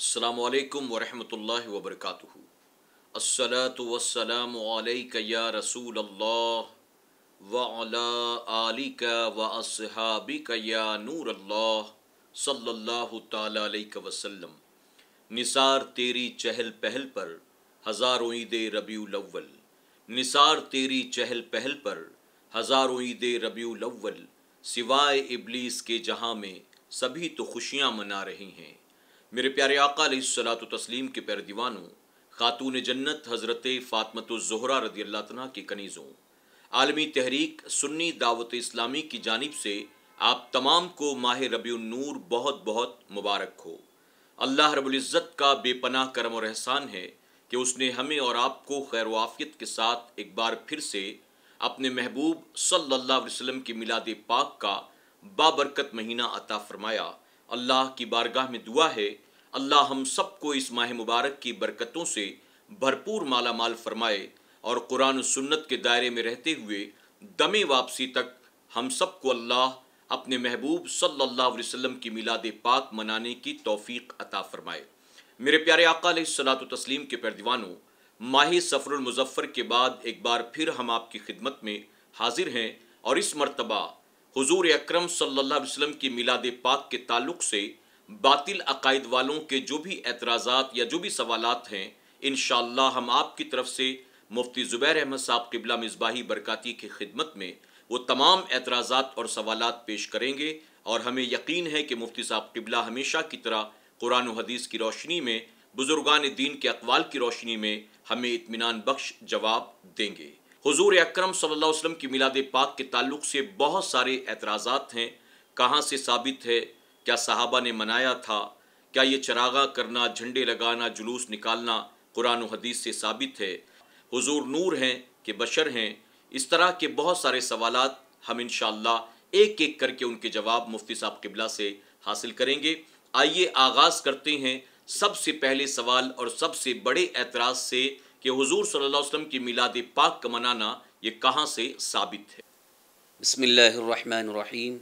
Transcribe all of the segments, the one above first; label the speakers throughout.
Speaker 1: السلام علیکم ورحمۃ اللہ وبرکاتہ۔ الصلاۃ والسلام علیک یا رسول اللہ وعلی آلک واصحابک یا نور اللہ صلی اللہ تعالی علیہ وسلم۔ نثار تیری چہل پہل پر ہزاروں عید ربیع الاول، نثار تیری چہل پہل پر ہزاروں عید ربیع الاول، سوائے ابلیس کے جہاں میں سبھی تو خوشیاں منا رہے ہیں۔ میرے پیارے آقا علیہ الصلوۃ والتسلیم کے پیارے دیوانوں، خاتون جنت حضرت فاطمۃ الزہرا رضی اللہ عنہا کی کنیزوں، عالمی تحریک سنی دعوت اسلامی کی جانب سے آپ تمام کو ماہ ربیع النور بہت بہت مبارک ہو۔ اللہ رب العزت کا بے پناہ کرم اور احسان ہے کہ اس نے ہمیں اور آپ کو خیر و عافیت کے ساتھ ایک بار پھر سے اپنے محبوب صلی اللہ علیہ وسلم کی میلاد پاک کا بابرکت مہینہ عطا فرمایا۔ اللہ کی بارگاہ میں دعا ہے اللہ ہم سب کو اس ماہ مبارک کی برکتوں سے بھرپور مالا مال فرمائے اور قرآن و سنت کے دائرے میں رہتے ہوئے دم واپسی تک ہم سب کو اللہ اپنے محبوب صلی اللہ علیہ وسلم کی میلاد پاک منانے کی توفیق عطا فرمائے۔ میرے پیارے آقا علیہ الصلوۃ والتسلیم کے پیارے دیوانوں، ماہ صفر المظفر کے بعد ایک بار پھر ہم آپ کی خدمت میں حاضر ہیں اور اس مرتبہ حضور اکرم صلی اللہ علیہ وسلم کی میلاد پاک کے تعلق سے باطل عقائد والوں کے جو بھی اعتراضات یا جو بھی سوالات ہیں، انشاءاللہ ہم آپ کی طرف سے مفتی زبیر احمد صاحب قبلہ مصباحی برکاتی کی خدمت میں وہ تمام اعتراضات اور سوالات پیش کریں گے، اور ہمیں یقین ہے کہ مفتی صاحب قبلہ ہمیشہ کی طرح قرآن و حدیث کی روشنی میں، بزرگان دین کے اقوال کی روشنی میں ہمیں اطمینان بخش جواب دیں گے۔ حضور اکرم صلی اللہ علیہ وسلم کی میلاد پاک کے تعلق سے بہت سارے اعتراضات ہیں۔ کہاں سے ثابت ہے؟ کیا صحابہ نے منایا تھا؟ کیا یہ چراغاں کرنا، جھنڈے لگانا، جلوس نکالنا قرآن و حدیث سے ثابت ہے؟ حضور نور ہیں کہ بشر ہیں؟ اس طرح کے بہت سارے سوالات ہم انشاءاللہ ایک ایک کر کے ان کے جواب مفتی صاحب قبلہ سے حاصل کریں گے۔ آئیے آغاز کرتے ہیں سب سے پہلے سوال اور سب سے بڑے اعتراض سے کہ حضور صلی اللہ علیہ وسلم کی میلاد پاک کا منانا یہ کہاں سے ثابت ہے؟
Speaker 2: بسم اللہ الرحمن الرحیم،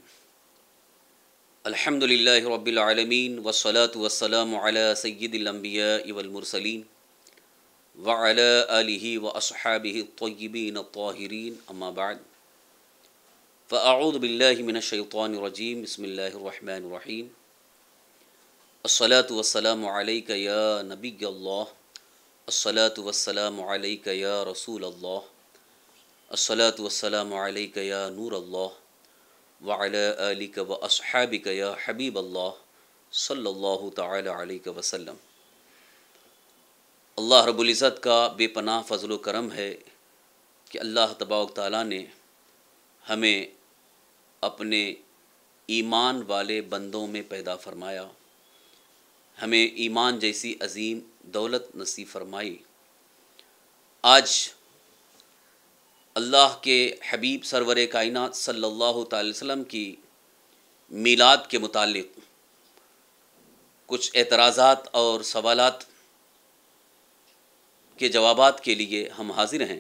Speaker 2: الحمد للہ رب العالمین والصلاة والسلام علی سید الانبیاء والمرسلین وعلی آلہ واصحابہ الطیبین الطاہرین، اما بعد فاعوذ باللہ من الشیطان الرجیم، بسم اللہ الرحمن الرحیم، الصلاة والسلام علیک یا نبی اللہ، الصلاة والسلام علیک یا رسول اللہ، الصلاة والسلام علیک یا نور اللہ وعلی آلک واصحابک یا حبیب اللہ صلی اللہ تعالی علیہ وسلم۔ اللہ رب العزت کا بے پناہ فضل و کرم ہے کہ اللہ تبارک تعالیٰ نے ہمیں اپنے ایمان والے بندوں میں پیدا فرمایا، ہمیں ایمان جیسی عظیم دولت نصیب فرمائی۔ آج اللہ کے حبیب سرور کائنات صلی اللہ تعالی وسلم کی میلاد کے متعلق کچھ اعتراضات اور سوالات کے جوابات کے لیے ہم حاضر ہیں۔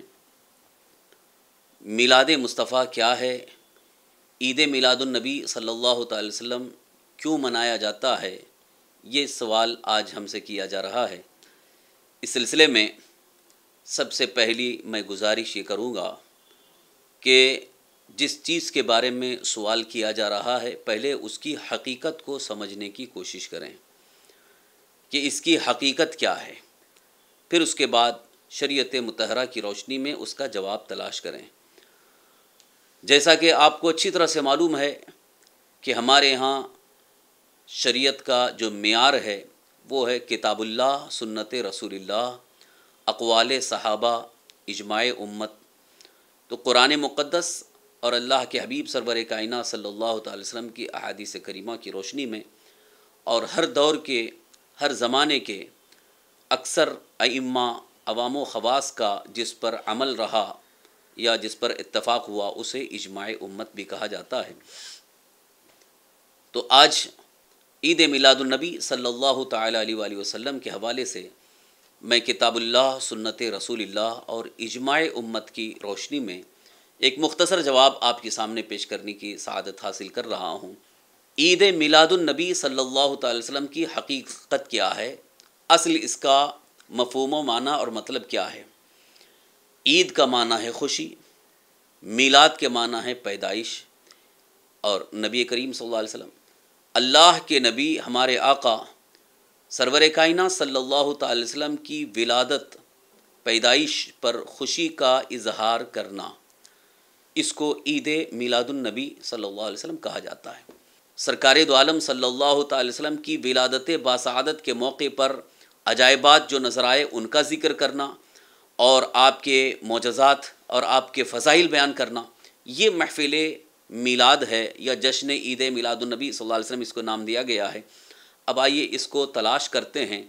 Speaker 2: میلاد مصطفیٰ کیا ہے؟ عید میلاد النبی صلی اللہ تعالی وسلم کیوں منایا جاتا ہے؟ یہ سوال آج ہم سے کیا جا رہا ہے۔ اس سلسلے میں سب سے پہلی میں گزارش یہ کروں گا کہ جس چیز کے بارے میں سوال کیا جا رہا ہے پہلے اس کی حقیقت کو سمجھنے کی کوشش کریں کہ اس کی حقیقت کیا ہے، پھر اس کے بعد شریعت مطہرہ کی روشنی میں اس کا جواب تلاش کریں۔ جیسا کہ آپ کو اچھی طرح سے معلوم ہے کہ ہمارے ہاں شریعت کا جو معیار ہے وہ ہے کتاب اللہ، سنت رسول اللہ، اقوال صحابہ، اجماع امت۔ تو قرآن مقدس اور اللہ کے حبیب سرور کائنات صلی اللہ تعالی وسلم کی احادیث کریمہ کی روشنی میں اور ہر دور کے، ہر زمانے کے اکثر ائمہ، عوام و خواص کا جس پر عمل رہا یا جس پر اتفاق ہوا اسے اجماع امت بھی کہا جاتا ہے۔ تو آج عید میلاد النبی صلی اللہ تعالی علیہ وآلہ وسلم کے حوالے سے میں کتاب اللہ، سنت رسول اللہ اور اجماع امت کی روشنی میں ایک مختصر جواب آپ کے سامنے پیش کرنے کی سعادت حاصل کر رہا ہوں۔ عید میلاد النبی صلی اللہ تعالی وسلم کی حقیقت کیا ہے اصل اس کا مفہوم و معنی اور مطلب کیا ہے؟ عید کا معنی ہے خوشی، میلاد کے معنی ہے پیدائش، اور نبی کریم صلی اللہ علیہ وسلم اللہ کے نبی ہمارے آقا سرور کائنات صلی اللہ تعالی وسلم کی ولادت، پیدائش پر خوشی کا اظہار کرنا، اس کو عید میلاد النبی صلی اللہ علیہ وسلم کہا جاتا ہے۔ سرکار دو عالم صلی اللہ تعالی وسلم کی ولادت باسعادت کے موقع پر عجائبات جو نظر آئے ان کا ذکر کرنا اور آپ کے معجزات اور آپ کے فضائل بیان کرنا، یہ محفل میلاد ہے یا جشن عید میلاد النبی صلی اللہ علیہ وسلم اس کو نام دیا گیا ہے۔ اب آئیے اس کو تلاش کرتے ہیں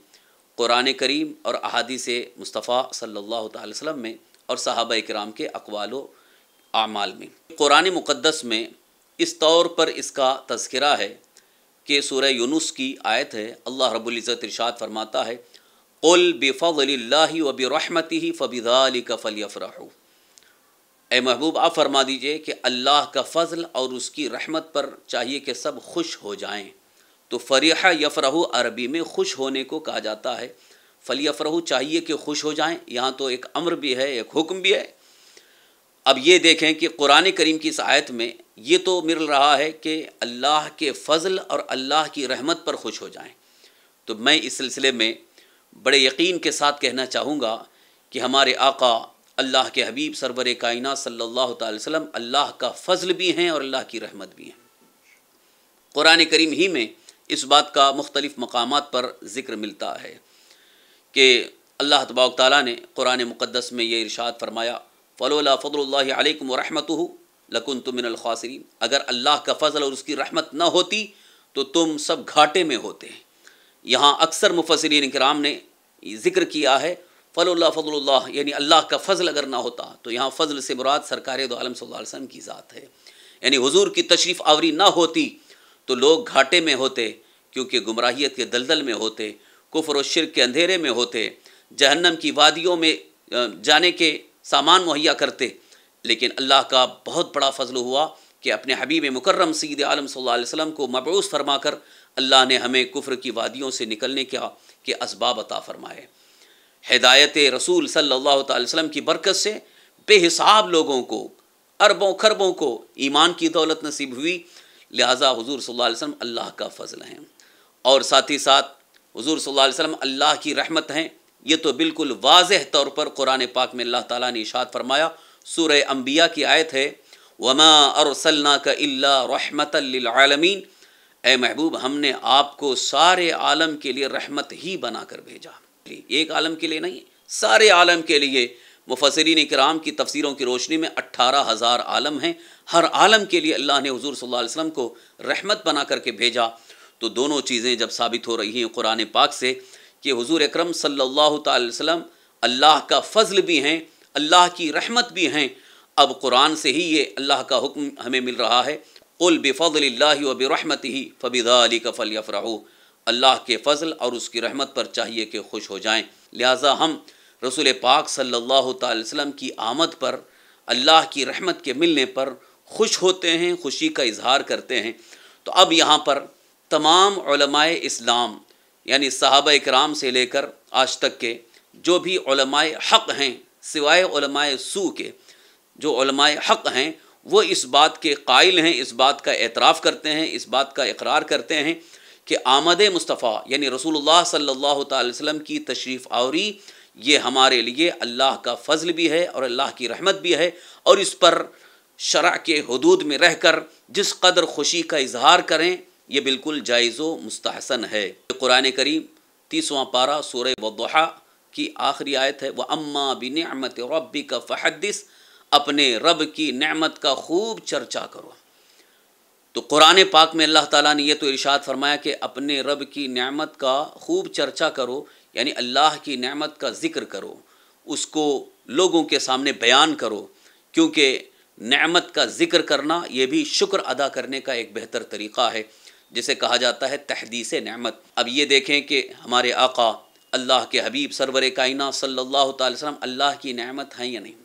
Speaker 2: قرآن کریم اور احادیث مصطفیٰ صلی اللہ تعالی وسلم میں اور صحابہ کرام کے اقوال و اعمال میں۔ قرآن مقدس میں اس طور پر اس کا تذکرہ ہے کہ سورہ یونس کی آیت ہے، اللہ رب العزت ارشاد فرماتا ہے قُلْ بِفَضْلِ اللَّهِ وَبِرَحْمَتِهِ فَبِذَلِكَ فَلْيَفْرَحُوا۔ اے محبوب آپ فرما دیجئے کہ اللہ کا فضل اور اس کی رحمت پر چاہیے کہ سب خوش ہو جائیں۔ تو فریح یفرح عربی میں خوش ہونے کو کہا جاتا ہے، فلیفرح چاہیے کہ خوش ہو جائیں، یہاں تو ایک امر بھی ہے ایک حکم بھی ہے۔ اب یہ دیکھیں کہ قرآن کریم کی اس آیت میں یہ تو مل رہا ہے کہ اللہ کے فضل اور اللہ کی رحمت پر خوش ہو جائیں، تو میں اس سلسلے میں بڑے یقین کے ساتھ کہنا چاہوں گا کہ ہمارے آقا اللہ کے حبیب سرور کائنات صلی اللہ تعالی وسلم اللہ کا فضل بھی ہیں اور اللہ کی رحمت بھی ہیں۔ قرآن کریم ہی میں اس بات کا مختلف مقامات پر ذکر ملتا ہے کہ اللہ تبارک تعالیٰ نے قرآن مقدس میں یہ ارشاد فرمایا فلولا فضل اللہ علیکم ورحمتہ لکنتم من الخاسرین، اگر اللہ کا فضل اور اس کی رحمت نہ ہوتی تو تم سب گھاٹے میں ہوتے ہیں۔ یہاں اکثر مفسرین کرام نے ذکر کیا ہے فلولا فضل اللہ، یعنی اللہ کا فضل اگر نہ ہوتا، تو یہاں فضل سے مراد سرکار دو عالم صلی اللہ علیہ وسلم کی ذات ہے، یعنی حضور کی تشریف آوری نہ ہوتی تو لوگ گھاٹے میں ہوتے، کیونکہ گمراہیت کے دلدل میں ہوتے، کفر و شرک کے اندھیرے میں ہوتے، جہنم کی وادیوں میں جانے کے سامان مہیا کرتے۔ لیکن اللہ کا بہت بڑا فضل ہوا کہ اپنے حبیب مکرم سید عالم صلی اللہ علیہ وسلم کو مبعوث فرما کر اللہ نے ہمیں کفر کی وادیوں سے نکلنے کے اسباب عطا فرمائے۔ ہدایت رسول صلی اللہ تعالی وسلم کی برکت سے بے حساب لوگوں کو، اربوں خربوں کو ایمان کی دولت نصیب ہوئی، لہٰذا حضور صلی اللہ علیہ وسلم اللہ کا فضل ہیں، اور ساتھ ہی ساتھ حضور صلی اللہ علیہ وسلم اللہ کی رحمت ہیں۔ یہ تو بالکل واضح طور پر قرآن پاک میں اللہ تعالیٰ نے ارشاد فرمایا، سورہ انبیاء کی آیت ہے وَمَا أَرْسَلْنَاكَ إِلَّا رَحْمَةً لِّلْعَالَمِينَ، اے محبوب ہم نے آپ کو سارے عالم کے لیے رحمت ہی بنا کر بھیجا، ایک عالم کے لیے نہیں، سارے عالم کے لیے۔ مفسرین کرام کی تفسیروں کی روشنی میں 18,000 عالم ہیں، ہر عالم کے لیے اللہ نے حضور صلی اللہ علیہ وسلم کو رحمت بنا کر کے بھیجا۔ تو دونوں چیزیں جب ثابت ہو رہی ہیں قرآن پاک سے کہ حضور اکرم صلی اللہ تعالی وسلم اللہ کا فضل بھی ہیں، اللہ کی رحمت بھی ہیں، اب قرآن سے ہی یہ اللہ کا حکم ہمیں مل رہا ہے قُلْ بِفَضْلِ اللَّهِ وَبِرَحْمَتِهِ فَبِذَلِكَ فَلْيَفْرَحُوا، اللہ کے فضل اور اس کی رحمت پر چاہیے کہ خوش ہو جائیں۔ لہٰذا ہم رسول پاک صلی اللہ تعالی وسلم کی آمد پر، اللہ کی رحمت کے ملنے پر خوش ہوتے ہیں، خوشی کا اظہار کرتے ہیں۔ تو اب یہاں پر تمام علماء اسلام، یعنی صحابہ کرام سے لے کر آج تک کے جو بھی علماء حق ہیں، سوائے علماء سو کے جو علماء حق ہیں، وہ اس بات کے قائل ہیں، اس بات کا اعتراف کرتے ہیں، اس بات کا اقرار کرتے ہیں کہ آمد مصطفیٰ یعنی رسول اللہ صلی اللہ تعالی وسلم کی تشریف آوری یہ ہمارے لیے اللہ کا فضل بھی ہے اور اللہ کی رحمت بھی ہے، اور اس پر شرع کے حدود میں رہ کر جس قدر خوشی کا اظہار کریں یہ بالکل جائز و مستحسن ہے۔ قرآن کریم 30واں پارہ سورہ والضحیٰ کی آخری آیت ہے وَأَمَّا بِنِعْمَةِ رَبِّكَ فَحَدِّثْ، اپنے رب کی نعمت کا خوب چرچا کرو۔ تو قرآن پاک میں اللہ تعالیٰ نے یہ تو ارشاد فرمایا کہ اپنے رب کی نعمت کا خوب چرچا کرو، یعنی اللہ کی نعمت کا ذکر کرو، اس کو لوگوں کے سامنے بیان کرو، کیونکہ نعمت کا ذکر کرنا یہ بھی شکر ادا کرنے کا ایک بہتر طریقہ ہے، جسے کہا جاتا ہے تحدیث نعمت۔ اب یہ دیکھیں کہ ہمارے آقا اللہ کے حبیب سرور کائنات صلی اللہ تعالی وسلم اللہ کی نعمت ہیں یا نہیں؟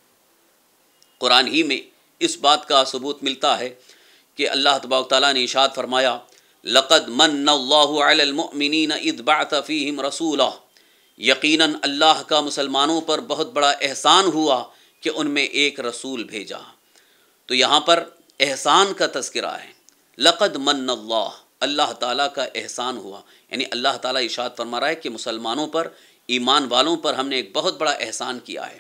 Speaker 2: قرآن ہی میں اس بات کا ثبوت ملتا ہے کہ اللہ تبارک تعالیٰ نے ارشاد فرمایا لَقَدْ مَنَّ اللَّهُ عَلَى الْمُؤْمِنِينَ إِذْ بَعَثَ فِيهِمْ رَسُولًا یقیناً اللہ کا مسلمانوں پر بہت بڑا احسان ہوا کہ ان میں ایک رسول بھیجا۔ تو یہاں پر احسان کا تذکرہ ہے، لقد من اللہ، اللہ تعالیٰ کا احسان ہوا، یعنی اللہ تعالیٰ ارشاد فرما رہا ہے کہ مسلمانوں پر، ایمان والوں پر ہم نے ایک بہت بڑا احسان کیا ہے۔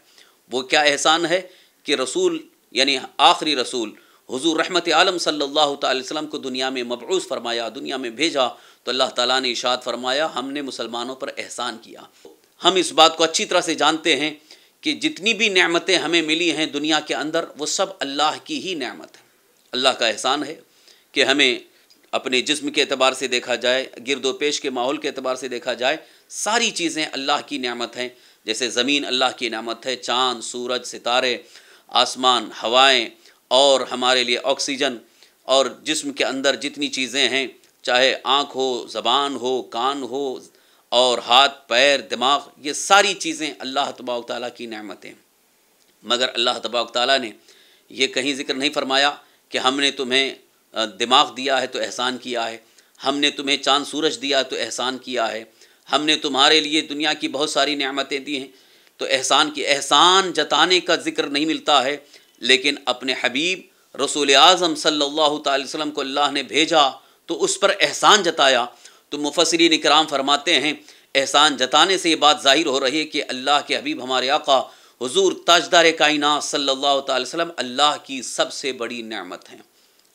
Speaker 2: وہ کیا احسان ہے کہ رسول یعنی آخری رسول حضور رحمت عالم صلی اللہ تعالی وسلم کو دنیا میں مبعوث فرمایا، دنیا میں بھیجا، تو اللہ تعالیٰ نے ارشاد فرمایا ہم نے مسلمانوں پر احسان کیا۔ ہم اس بات کو اچھی طرح سے جانتے ہیں کہ جتنی بھی نعمتیں ہمیں ملی ہیں دنیا کے اندر وہ سب اللہ کی ہی نعمت ہے۔ اللہ کا احسان ہے کہ ہمیں اپنے جسم کے اعتبار سے دیکھا جائے، گرد و پیش کے ماحول کے اعتبار سے دیکھا جائے، ساری چیزیں اللہ کی نعمت ہیں۔ جیسے زمین اللہ کی نعمت ہے، چاند، سورج، ستارے، آسمان، ہوائیں، اور ہمارے لیے آکسیجن، اور جسم کے اندر جتنی چیزیں ہیں، چاہے آنکھ ہو، زبان ہو، کان ہو، اور ہاتھ، پیر، دماغ، یہ ساری چیزیں اللہ تبارک تعالیٰ کی نعمتیں۔ مگر اللہ تبارک تعالیٰ نے یہ کہیں ذکر نہیں فرمایا کہ ہم نے تمہیں دماغ دیا ہے تو احسان کیا ہے، ہم نے تمہیں چاند سورج دیا تو احسان کیا ہے، ہم نے تمہارے لیے دنیا کی بہت ساری نعمتیں دی ہیں تو احسان کی۔ احسان جتانے کا ذکر نہیں ملتا ہے، لیکن اپنے حبیب رسول اعظم صلی اللہ تعالی وسلم کو اللہ نے بھیجا تو اس پر احسان جتایا۔ تو مفسرین اکرام فرماتے ہیں احسان جتانے سے یہ بات ظاہر ہو رہی ہے کہ اللہ کے حبیب ہمارے آقا حضور تاجدار کائنات صلی اللہ تعالی وسلم اللہ کی سب سے بڑی نعمت ہیں،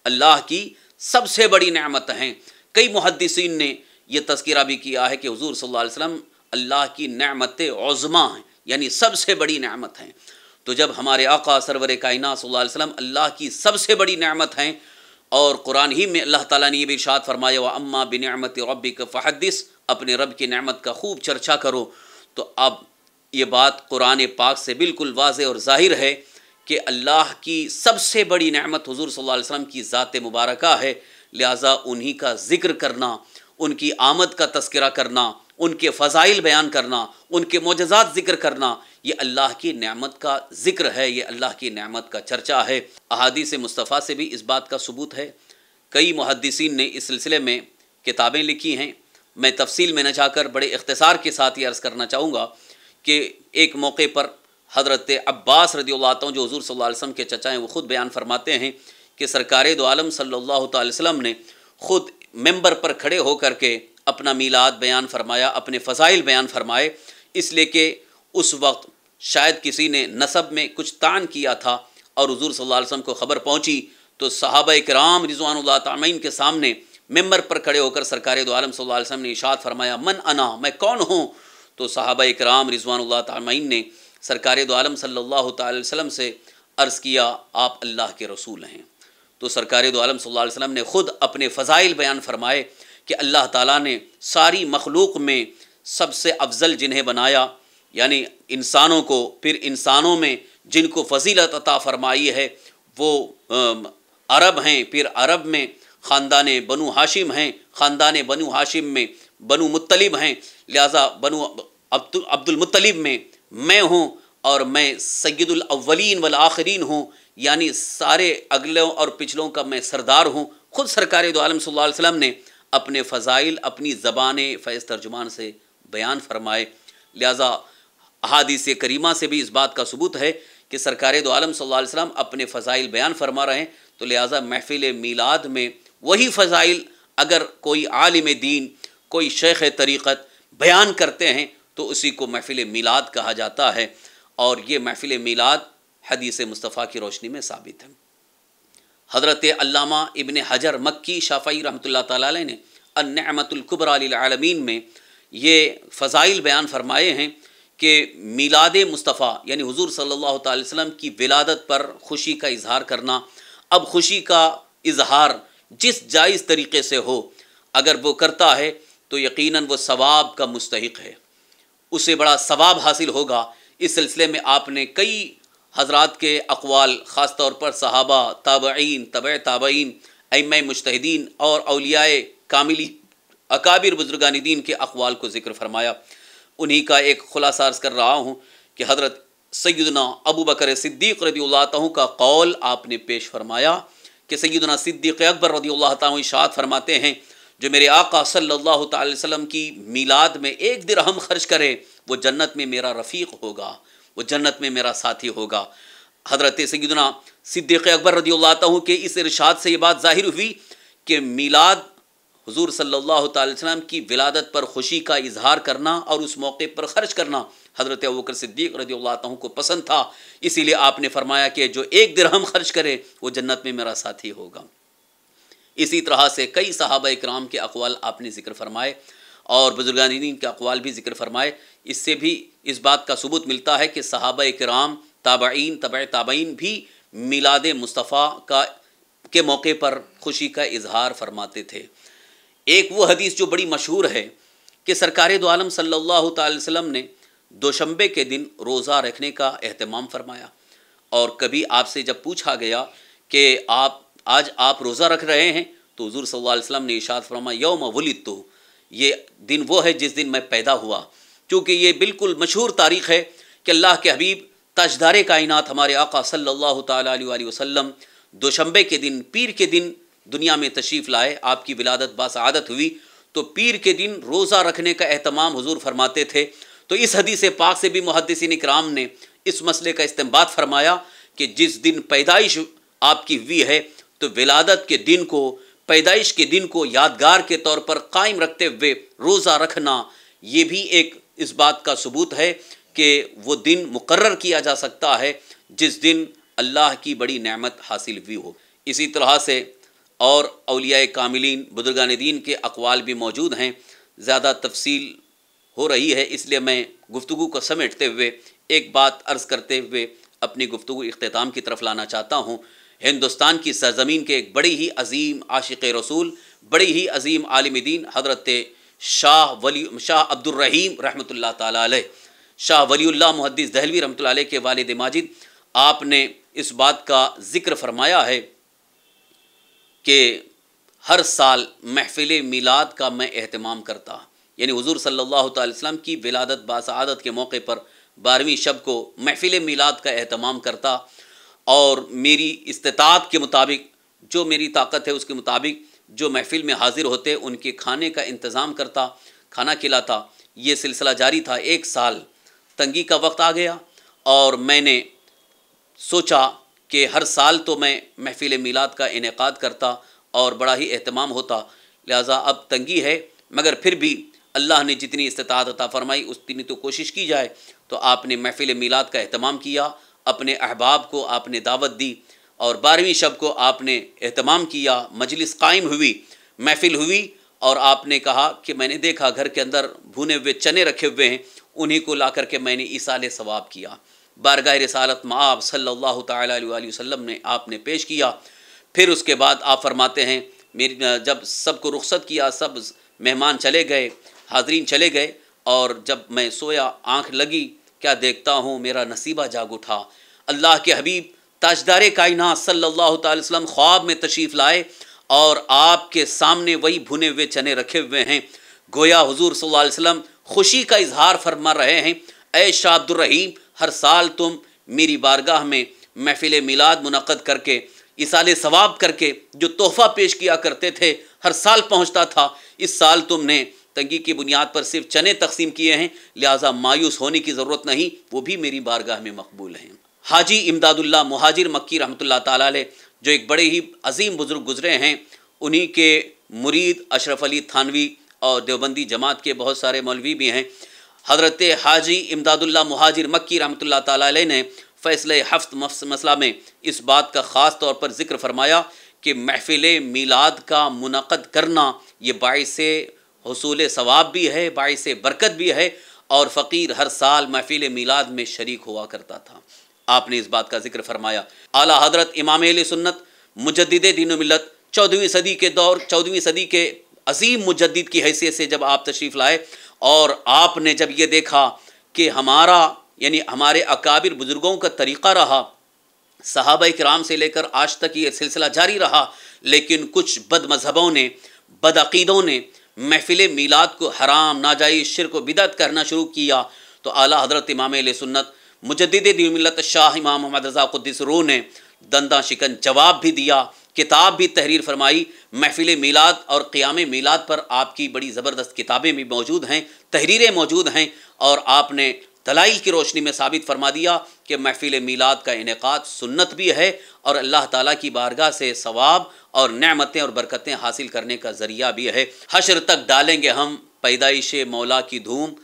Speaker 2: اللہ کی سب سے بڑی نعمت ہیں۔ کئی محدثین نے یہ تذکرہ بھی کیا ہے کہ حضور صلی اللہ علیہ وسلم اللہ کی نعمت عظمیٰ ہیں، یعنی سب سے بڑی نعمت ہیں۔ تو جب ہمارے آقا سرور کائنات صلی اللہ علیہ وسلم اللہ کی سب سے بڑی نعمت ہیں، اور قرآن ہی میں اللہ تعالیٰ نے یہ بھی ارشاد فرمایا وَأَمَّا بِنِعْمَةِ رَبِّكَ فَحَدِّثْ، اپنے رب کی نعمت کا خوب چرچا کرو۔ تو اب یہ بات قرآن پاک سے بالکل واضح اور ظاہر ہے کہ اللہ کی سب سے بڑی نعمت حضور صلی اللہ علیہ وسلم کی ذات مبارکہ ہے، لہٰذا انہی کا ذکر کرنا، ان کی آمد کا تذکرہ کرنا، ان کے فضائل بیان کرنا، ان کے معجزات ذکر کرنا، یہ اللہ کی نعمت کا ذکر ہے، یہ اللہ کی نعمت کا چرچا ہے۔ احادیث مصطفیٰ سے بھی اس بات کا ثبوت ہے۔ کئی محدثین نے اس سلسلے میں کتابیں لکھی ہیں، میں تفصیل میں نہ جا کر بڑے اختصار کے ساتھ یہ عرض کرنا چاہوں گا کہ ایک موقع پر حضرت عباس رضی اللہ عنہ جو حضور صلی اللہ علیہ وسلم کے چچا ہیں، وہ خود بیان فرماتے ہیں کہ سرکار دو عالم صلی اللہ تعالی وسلم نے خود ممبر پر کھڑے ہو کر کے اپنا میلاد بیان فرمایا، اپنے فضائل بیان فرمائے، اس لیے کہ اس وقت شاید کسی نے نسب میں کچھ طعن کیا تھا اور حضور صلی اللہ علیہ وسلم کو خبر پہنچی تو صحابہ کرام رضوان اللہ تعالی کے سامنے ممبر پر کھڑے ہو کر سرکار دو عالم صلی اللہ علیہ وسلم نے ارشاد فرمایا من انا، میں کون ہوں؟ تو صحابہ کرام رضوان اللہ تعالی نے سرکار دو عالم صلی اللہ تعالی وسلم سے عرض کیا آپ اللہ کے رسول ہیں۔ تو سرکار دو عالم صلی اللہ علیہ وسلم نے خود اپنے فضائل بیان فرمائے کہ اللہ تعالیٰ نے ساری مخلوق میں سب سے افضل جنہیں بنایا، یعنی انسانوں کو، پھر انسانوں میں جن کو فضیلت عطا فرمائی ہے وہ عرب ہیں، پھر عرب میں خاندان بنو ہاشم ہیں، خاندان بنو ہاشم میں بنو مطلب ہیں، لہٰذا بنو عبد المطلب میں میں ہوں، اور میں سید الاولین والآخرین ہوں، یعنی سارے اگلوں اور پچھلوں کا میں سردار ہوں۔ خود سرکار دو عالم صلی اللہ علیہ وسلم نے اپنے فضائل اپنی زبان فیض ترجمان سے بیان فرمائے، لہٰذا احادیث کریمہ سے بھی اس بات کا ثبوت ہے کہ سرکار دو عالم صلی اللہ علیہ وسلم اپنے فضائل بیان فرما رہے ہیں، تو لہٰذا محفل میلاد میں وہی فضائل اگر کوئی عالم دین، کوئی شیخ طریقت بیان کرتے ہیں تو اسی کو محفل میلاد کہا جاتا ہے، اور یہ محفل میلاد حدیث مصطفیٰ کی روشنی میں ثابت ہے۔ حضرت علامہ ابن حجر مکی شافعی رحمۃ اللہ تعالی علیہ نے النعمۃ الکبریٰ للعالمین میں یہ فضائل بیان فرمائے ہیں کہ میلاد مصطفیٰ یعنی حضور صلی اللہ تعالی وسلم کی ولادت پر خوشی کا اظہار کرنا، اب خوشی کا اظہار جس جائز طریقے سے ہو، اگر وہ کرتا ہے تو یقیناً وہ ثواب کا مستحق ہے، اسے بڑا ثواب حاصل ہوگا۔ اس سلسلے میں آپ نے کئی حضرات کے اقوال، خاص طور پر صحابہ، تابعین، تبع تابعین، ائمہ مجتہدین اور اولیاء کاملی اکابر بزرگان دین کے اقوال کو ذکر فرمایا۔ انہی کا ایک خلاصہ عرض کر رہا ہوں کہ حضرت سیدنا ابو بکر صدیق رضی اللہ عنہ کا قول آپ نے پیش فرمایا کہ سیدنا صدیق اکبر رضی اللہ عنہ ارشاد فرماتے ہیں جو میرے آقا صلی اللہ تعالی وسلم کی میلاد میں 1 درہم خرچ کرے وہ جنت میں میرا رفیق ہوگا، وہ جنت میں میرا ساتھی ہوگا۔ حضرت سیدنا صدیق اکبر رضی اللہ عنہ کے اس ارشاد سے یہ بات ظاہر ہوئی کہ میلاد حضور صلی اللہ تعالی وسلم کی ولادت پر خوشی کا اظہار کرنا اور اس موقع پر خرچ کرنا حضرت ابوبکر صدیق رضی اللہ عنہ کو پسند تھا، اسی لیے آپ نے فرمایا کہ جو 1 درہم خرچ کرے وہ جنت میں میرا ساتھی ہوگا۔ اسی طرح سے کئی صحابہ اکرام کے اقوال آپ نے ذکر فرمائے اور بزرگان دین کے اقوال بھی ذکر فرمائے۔ اس سے بھی اس بات کا ثبوت ملتا ہے کہ صحابہ اکرام، تابعین، تبع تابعین بھی میلاد مصطفیٰ کے موقع پر خوشی کا اظہار فرماتے تھے۔ ایک وہ حدیث جو بڑی مشہور ہے کہ سرکار دو عالم صلی اللہ تعالی وسلم نے دوشنبے کے دن روزہ رکھنے کا اہتمام فرمایا، اور کبھی آپ سے جب پوچھا گیا کہ آج آپ روزہ رکھ رہے ہیں تو حضور صلی اللہ علیہ وسلم نے ارشاد فرمایا یوم ولدت، یہ دن وہ ہے جس دن میں پیدا ہوا، کیونکہ یہ بالکل مشہور تاریخ ہے کہ اللہ کے حبیب تاجدار کائنات ہمارے آقا صلی اللہ تعالیٰ علیہ وسلم دوشنبے کے دن، پیر کے دن دنیا میں تشریف لائے، آپ کی ولادت باسعادت ہوئی، تو پیر کے دن روزہ رکھنے کا اہتمام حضور فرماتے تھے۔ تو اس حدیث پاک سے بھی محدثین کرام نے اس مسئلے کا استنباط فرمایا کہ جس دن پیدائش آپ کی ہوئی ہے تو ولادت کے دن کو، پیدائش کے دن کو یادگار کے طور پر قائم رکھتے ہوئے روزہ رکھنا، یہ بھی ایک اس بات کا ثبوت ہے کہ وہ دن مقرر کیا جا سکتا ہے جس دن اللہ کی بڑی نعمت حاصل ہوئی ہو۔ اسی طرح سے اور اولیاء کاملین، بزرگان دین کے اقوال بھی موجود ہیں، زیادہ تفصیل ہو رہی ہے اس لیے میں گفتگو کو سمیٹتے ہوئے ایک بات عرض کرتے ہوئے اپنی گفتگو اختتام کی طرف لانا چاہتا ہوں۔ ہندوستان کی سرزمین کے ایک بڑی ہی عظیم عاشق رسول، بڑی ہی عظیم عالم دین حضرت شاہ عبد الرحیم رحمۃ اللہ تعالیٰ علیہ، شاہ ولی اللہ محدث دہلوی رحمۃ اللہ علیہ کے والد ماجد، آپ نے اس بات کا ذکر فرمایا ہے کہ ہر سال محفل میلاد کا میں اہتمام کرتا، یعنی حضور صلی اللہ تعالی وسلم کی ولادت باسعادت کے موقع پر 12ویں شب کو محفل میلاد کا اہتمام کرتا، اور میری استطاعت کے مطابق، جو میری طاقت ہے اس کے مطابق جو محفل میں حاضر ہوتے ان کے کھانے کا انتظام کرتا، کھانا کھلاتا۔ یہ سلسلہ جاری تھا۔ 1 سال تنگی کا وقت آ گیا اور میں نے سوچا کہ ہر سال تو میں محفل میلاد کا انعقاد کرتا اور بڑا ہی اہتمام ہوتا، لہٰذا اب تنگی ہے، مگر پھر بھی اللہ نے جتنی استطاعت عطا فرمائی اتنی تو کوشش کی جائے۔ تو آپ نے محفل میلاد کا اہتمام کیا، اپنے احباب کو آپ نے دعوت دی، اور 12ویں شب کو آپ نے اہتمام کیا، مجلس قائم ہوئی، محفل ہوئی، اور آپ نے کہا کہ میں نے دیکھا گھر کے اندر بھونے ہوئے چنے رکھے ہوئے ہیں، انہی کو لا کر کے میں نے ایصال ثواب کیا، بارگاہ رسالت مآب صلی اللہ تعالیٰ علیہ وسلم نے آپ نے پیش کیا۔ پھر اس کے بعد آپ فرماتے ہیں جب سب کو رخصت کیا، سب مہمان چلے گئے، حاضرین چلے گئے، اور جب میں سویا آنکھ لگی، کیا دیکھتا ہوں میرا نصیبہ جاگ اٹھا۔ اللہ کے حبیب تاجدار کائنات صلی اللہ تعالی وسلم خواب میں تشریف لائے اور آپ کے سامنے وہی بھنے ہوئے چنے رکھے ہوئے ہیں، گویا حضور صلی اللہ علیہ وسلم خوشی کا اظہار فرما رہے ہیں، اے شاہ عبد الرحیم، ہر سال تم میری بارگاہ میں محفل میلاد منعقد کر کے، ایصال ثواب کر کے جو تحفہ پیش کیا کرتے تھے ہر سال پہنچتا تھا، اس سال تم نے تنگی کی بنیاد پر صرف چنے تقسیم کیے ہیں، لہٰذا مایوس ہونے کی ضرورت نہیں، وہ بھی میری بارگاہ میں مقبول ہیں۔ حاجی امداد اللہ مہاجر مکی رحمۃ اللہ تعالیٰ علیہ، جو ایک بڑے ہی عظیم بزرگ گزرے ہیں، انہی کے مرید اشرف علی تھانوی اور دیوبندی جماعت کے بہت سارے مولوی بھی ہیں۔ حضرت حاجی امداد اللہ مہاجر مکی رحمۃ اللہ تعالیٰ علیہ نے فیصلہ ہفت مسئلہ میں اس بات کا خاص طور پر ذکر فرمایا کہ محفل میلاد کا منعقد کرنا یہ باعث حصول ثواب بھی ہے، باعث برکت بھی ہے، اور فقیر ہر سال محفل میلاد میں شریک ہوا کرتا تھا۔ آپ نے اس بات کا ذکر فرمایا۔ اعلیٰ حضرت امام اہل سنت مجدد دین و ملت 14ویں صدی کے عظیم مجدد کی حیثیت سے جب آپ تشریف لائے، اور آپ نے جب یہ دیکھا کہ ہمارے اکابر بزرگوں کا طریقہ رہا، صحابہ کرام سے لے کر آج تک یہ سلسلہ جاری رہا، لیکن کچھ بد مذہبوں نے، بد عقیدوں نے محفل میلاد کو حرام، ناجائز، شرک و بدعت کرنا شروع کیا، تو اعلیٰ حضرت امام اہل سنت مجدد دین ملت شاہ امام محمد رضا قدس روح نے دنداں شکن جواب بھی دیا، کتاب بھی تحریر فرمائی۔ محفل میلاد اور قیام میلاد پر آپ کی بڑی زبردست کتابیں بھی موجود ہیں، تحریریں موجود ہیں، اور آپ نے دلائل کی روشنی میں ثابت فرما دیا کہ محفل میلاد کا انعقاد سنت بھی ہے اور اللہ تعالیٰ کی بارگاہ سے ثواب اور نعمتیں اور برکتیں حاصل کرنے کا ذریعہ بھی ہے۔ حشر تک ڈالیں گے ہم پیدائش مولا کی دھوم،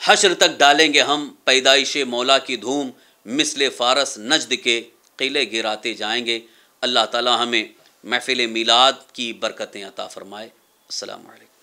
Speaker 2: حشر تک ڈالیں گے ہم پیدائش مولا کی دھوم، مثل فارس نجد کے قلعے گراتے جائیں گے۔ اللہ تعالیٰ ہمیں محفل میلاد کی برکتیں عطا فرمائے۔ السلام علیکم۔